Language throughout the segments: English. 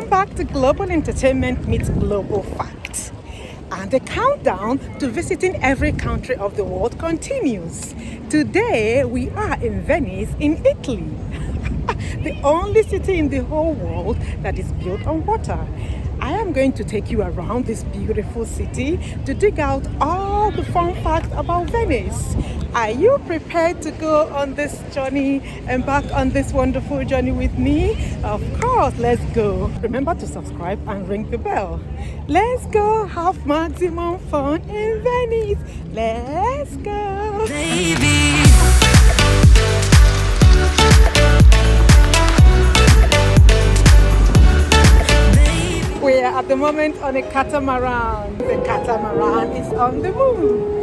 Welcome back to Global Entertainment Meets Global Facts. And the countdown to visiting every country of the world continues. Today we are in Venice in Italy, the only city in the whole world that is built on water. I am going to take you around this beautiful city to dig out all the fun facts about Venice. Are you prepared to go on this journey, embark on this wonderful journey with me? Of course, let's go. Remember to subscribe and ring the bell. Let's go have maximum fun in Venice. Let's go. Baby. We are at the moment on a catamaran. The catamaran is on the move.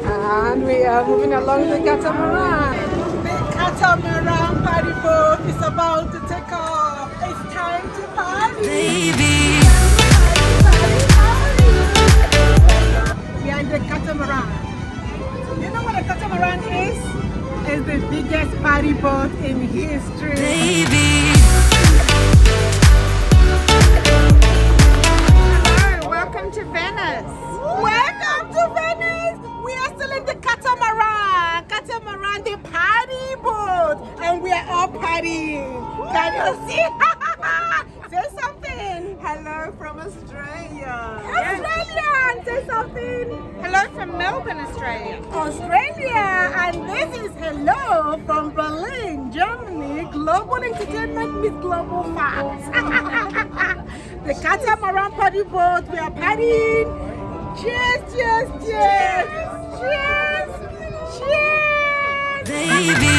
And we are moving along the catamaran. The catamaran party boat is about to take off. It's time to party. Baby. We are in the catamaran. You know what a catamaran is? It's the biggest party boat in history. Baby. Welcome to Venice. Welcome to Venice. We are still in the catamaran. Catamaran, the party boat. And we are all partying. Can you see? Say something. Hello from Australia. Australia. Say something. Hello from Melbourne, Australia. Australia. And this is hello from Berlin, Germany. Global Entertainment with Global Facts. The catamaran party boat, we are partying. Cheers, cheers, cheers. Cheers, cheers. Baby.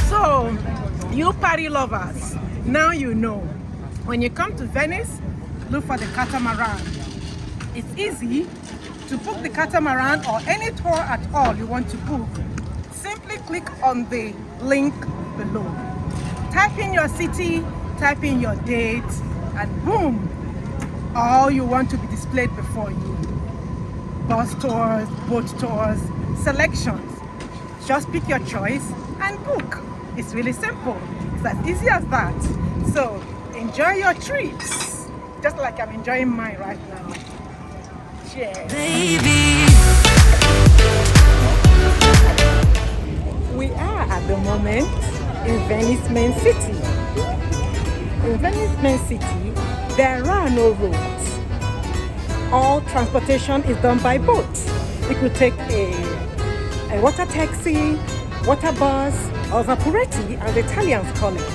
So, you party lovers, now you know. When you come to Venice, look for the catamaran. It's easy to book the catamaran or any tour at all you want to book. Simply click on the link below. Type in your city, type in your date, and boom, all you want to be displayed before you. Bus tours, boat tours, selections. Just pick your choice and book. It's really simple. It's as easy as that. So enjoy your trips, just like I'm enjoying mine right now. Cheers. Baby. We are at the moment in Venice main city. In Venice main city, there are no roads. All transportation is done by boat. You could take a water taxi, water bus, or vaporetto, as the Italians call it.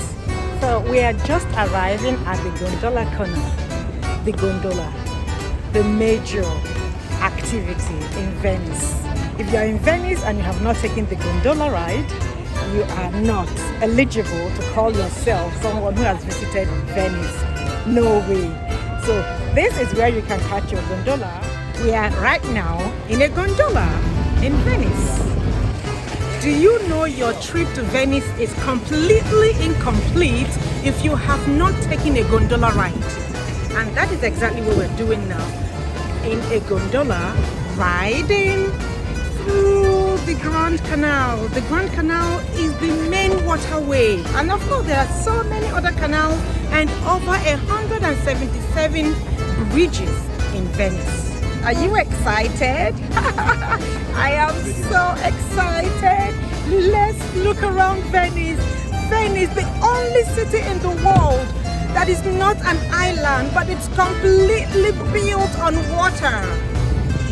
So we are just arriving at the Gondola canal. The gondola, the major activity in Venice. If you are in Venice and you have not taken the gondola ride, you are not eligible to call yourself someone who has visited Venice. No way. So this is where you can catch your gondola. We are right now in a gondola in Venice. Do you know your trip to Venice is completely incomplete if you have not taken a gondola ride? And that is exactly what we're doing now. In a gondola, riding through the Grand Canal. The Grand Canal is the main waterway, and of course there are so many other canals and over 177 bridges in Venice. Are you excited? I am so excited. Let's look around Venice. Venice, the only city in the world that is not an island, but it's completely built on water.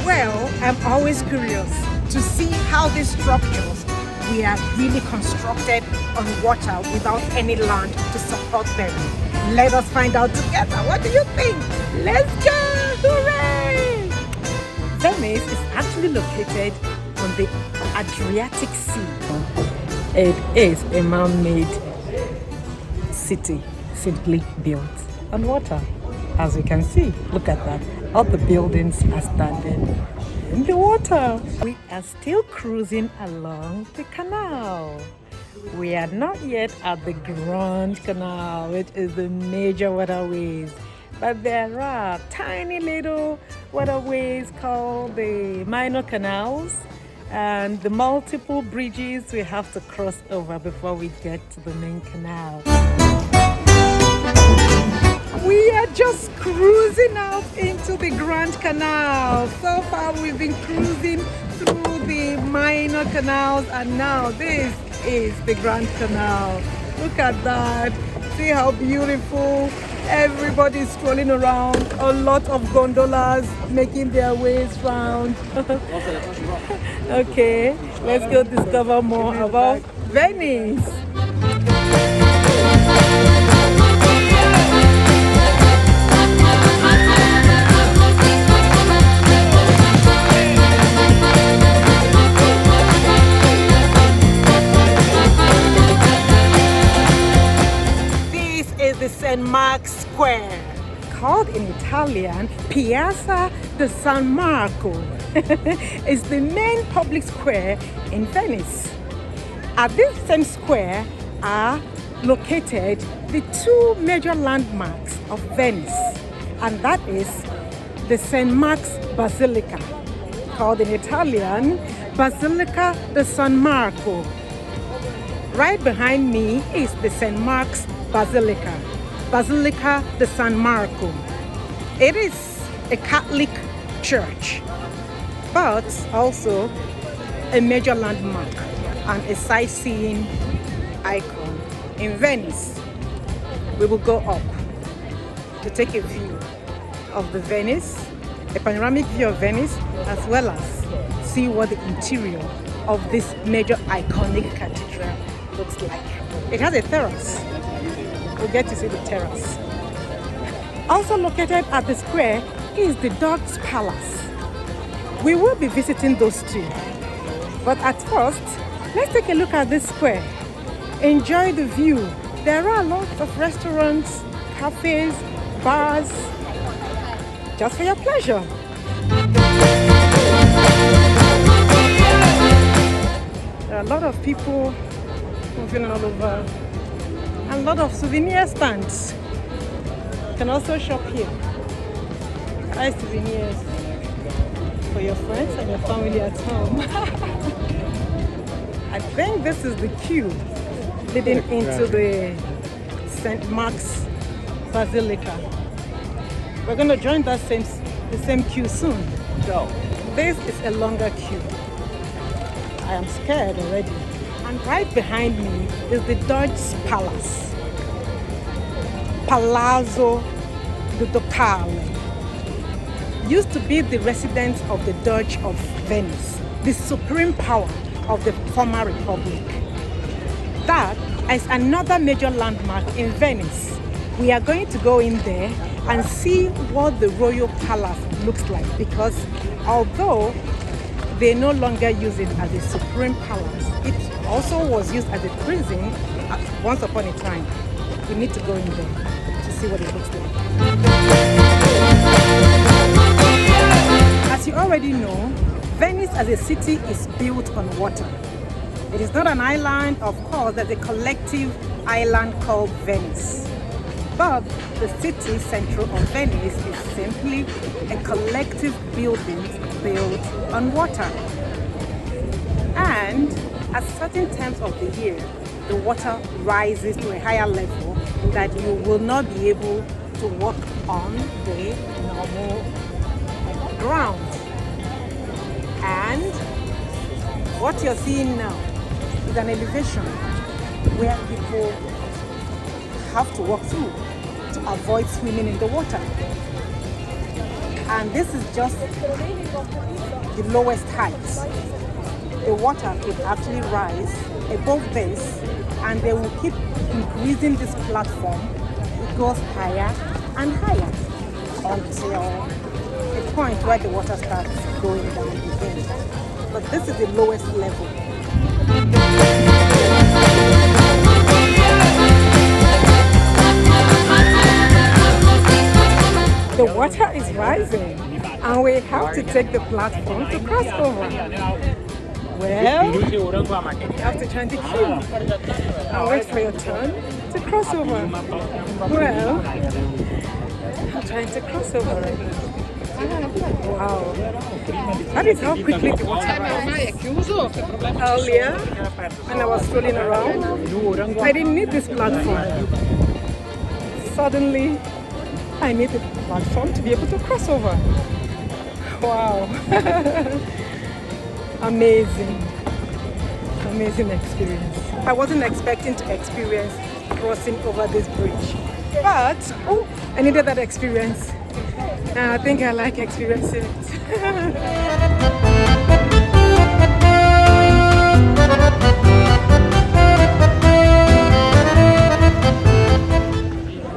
Well, I'm always curious to see how these structures were really constructed on water without any land to support them. Let us find out together. What do you think? Let's go! Hooray! Venice is actually located on the Adriatic Sea. It is a man-made city, simply built on water. As you can see, look at that. All the buildings are standing in the water. We are still cruising along the canal. We are not yet at the Grand Canal, which is the major waterways. But there are tiny little waterways called the minor canals and the multiple bridges we have to cross over before we get to the main canal. We are just cruising out into the Grand Canal. So far we've been cruising through the minor canals, and now this is the Grand Canal. Look at that. See how beautiful. Everybody's strolling around. A lot of gondolas making their ways round. Okay, let's go discover more about Venice. The St. Mark's Square, called in Italian Piazza di San Marco, is the main public square in Venice. At this same square are located the two major landmarks of Venice, and that is the St. Mark's Basilica, called in Italian Basilica di San Marco. Right behind me is the St. Mark's Basilica, Basilica di San Marco. It is a Catholic church, but also a major landmark and a sightseeing icon in Venice. We will go up to take a view of the Venice, a panoramic view of Venice, as well as see what the interior of this major iconic cathedral looks like. It has a terrace. We'll get to see the terrace. Also located at the square is the Doge's Palace. We will be visiting those two. But at first, let's take a look at this square. Enjoy the view. There are lots of restaurants, cafes, bars, just for your pleasure. There are a lot of people moving all over. A lot of souvenir stands. You can also shop here. Buy souvenirs for your friends and your family at home. I think this is the queue leading into the St. Mark's Basilica. We're going to join the same queue soon. This is a longer queue. I am scared already. And right behind me is the Doge's Palace, Palazzo Ducale. Used to be the residence of the Doge of Venice, the supreme power of the former republic. That is another major landmark in Venice. We are going to go in there and see what the royal palace looks like, because although they no longer use it as a supreme palace, it also was used as a prison once upon a time. We need to go in there to see what it looks like. As you already know, Venice as a city is built on water. It is not an island, of course. There's a collective island called Venice. But the city center of Venice is simply a collective building built on water. And at certain times of the year, the water rises to a higher level that you will not be able to walk on the normal ground. And what you're seeing now is an elevation where people have to walk through to avoid swimming in the water. And this is just the lowest height. The water could actually rise above this, and they will keep increasing this platform. It goes higher and higher until a point where the water starts going down again. But this is the lowest level. The water is rising, and we have to take the platform to cross over. Well, you have to join the queue and wait for your turn to cross over. Well, I'm trying to cross over right now. Wow. That is how quickly the water rises. Earlier, when I was strolling around, I didn't need this platform. Suddenly, I need a platform to be able to cross over. Wow. Amazing. Amazing experience. I wasn't expecting to experience crossing over this bridge, but I needed that experience, and I think I like experiencing it.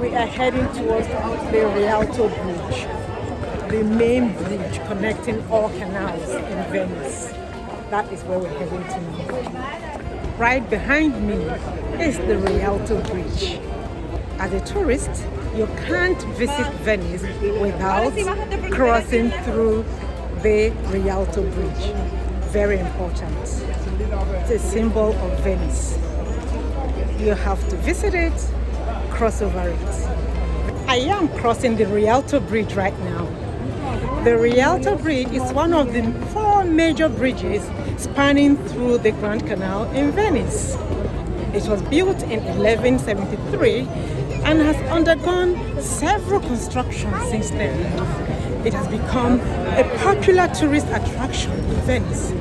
We are heading towards the Rialto Bridge, the main bridge connecting all canals in Venice. That is where we're heading to now. Right behind me is the Rialto Bridge. As a tourist, you can't visit Venice without crossing through the Rialto Bridge. Very important. It's a symbol of Venice. You have to visit it, cross over it. I am crossing the Rialto Bridge right now. The Rialto Bridge is one of the 4 major bridges spanning through the Grand Canal in Venice. It was built in 1173 and has undergone several constructions since then. It has become a popular tourist attraction in Venice.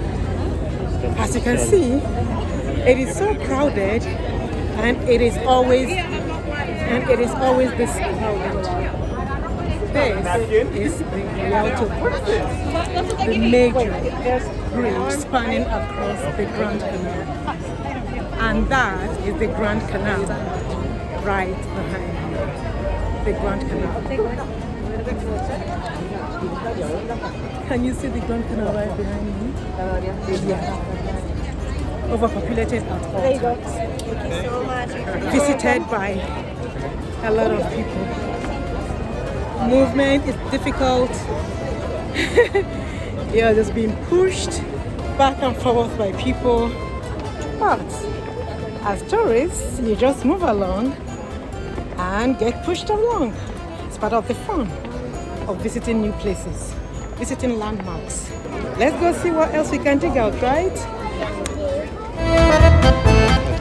As you can see, it is so crowded and it is always this crowded. This is the Rialto Bridge, the major bridge spanning across the Grand Canal. And that is the Grand Canal right behind me. The Grand Canal. Can you see the Grand Canal right behind me? Yeah. Overpopulated at all times. Thank you so much. Visited by a lot of people. Movement is difficult. You're just being pushed back and forth by people. But as tourists, you just move along and get pushed along. It's part of the fun of visiting new places, visiting landmarks. Let's go see what else we can dig out, right?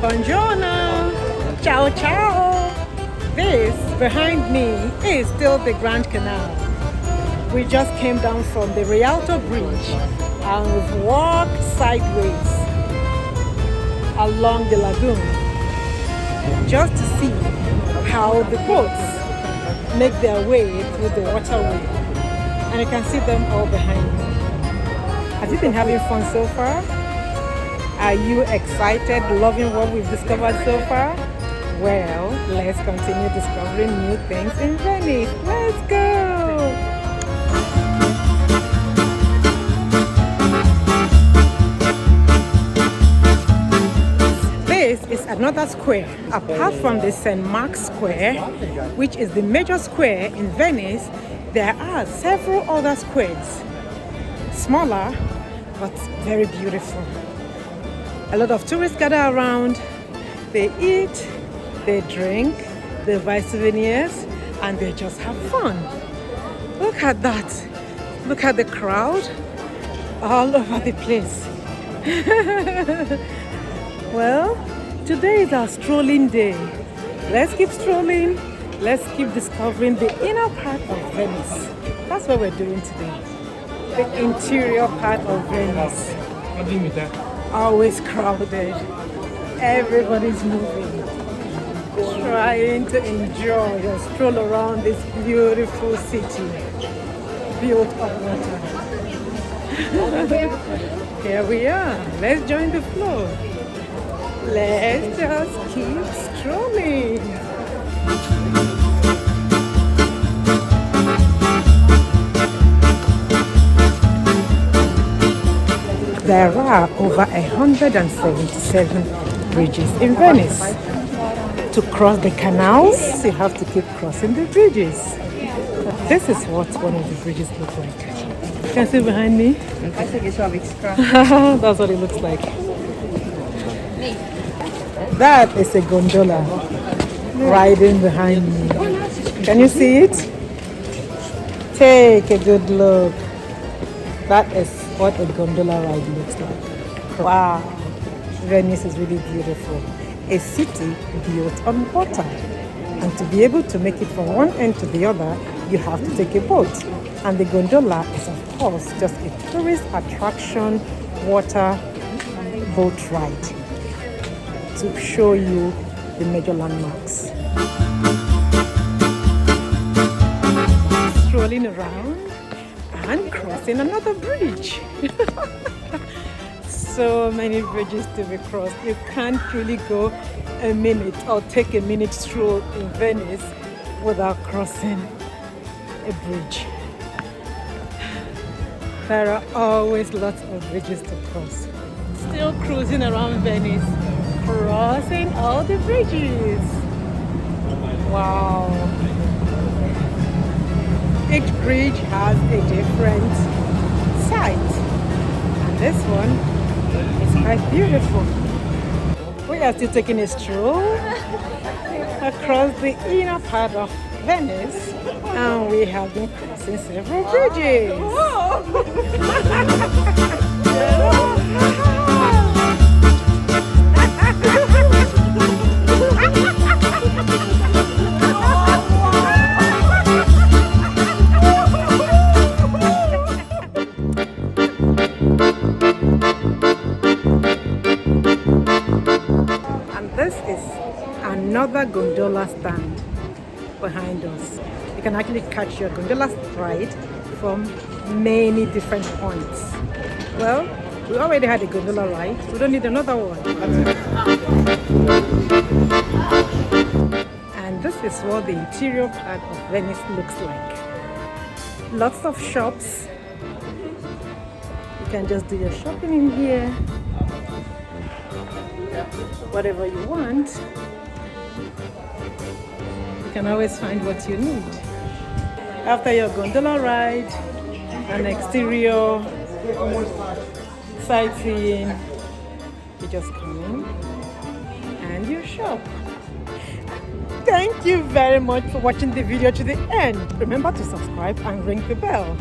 Buongiorno! Ciao ciao! This behind me is still the Grand Canal. We just came down from the Rialto Bridge and we've walked sideways along the lagoon just to see how the boats make their way through the waterway. And you can see them all behind me. Have you been having fun so far? Are you excited, loving what we've discovered so far? Well, let's continue discovering new things in Venice. Let's go! This is another square, apart from the St. Mark's Square, which is the major square in Venice. There are several other squares, smaller but very beautiful. A lot of tourists gather around, they eat, they drink, they buy souvenirs, and they just have fun. Look at that. Look at the crowd all over the place. Well, today is our strolling day. Let's keep strolling. Let's keep discovering the inner part of Venice. That's what we're doing today. The interior part of Venice. Always crowded. Everybody's moving. Trying to enjoy your stroll around this beautiful city built of water. Here we are. Let's join the flow. Let's just keep strolling. There are over 177 bridges in Venice. To cross the canals, you have to keep crossing the bridges. This is what one of the bridges looks like. Can you see behind me? That's what it looks like. That is a gondola riding behind me. Can you see it? Take a good look. That is what a gondola ride looks like. Wow, Venice is really beautiful. A city built on water. And to be able to make it from one end to the other, you have to take a boat. And the gondola is, of course, just a tourist attraction water boat ride to show you the major landmarks. Strolling around and crossing another bridge. So many bridges to be crossed. You can't really go a minute or take a minute stroll in Venice without crossing a bridge. There are always lots of bridges to cross. Still cruising around Venice, crossing all the bridges. Wow. Each bridge has a different sight. And this one is quite beautiful. We are still taking a stroll across the inner part of Venice, and we have been crossing several bridges. And this is another gondola stand behind us. You can actually catch your gondola ride from many different points. Well, we already had a gondola ride, so we don't need another one. And this is what the interior part of Venice looks like. Lots of shops. You can just do your shopping in here. Whatever you want. You can always find what you need. After your gondola ride, an exterior sightseeing, you just come in and you shop. Thank you very much for watching the video to the end. Remember to subscribe and ring the bell.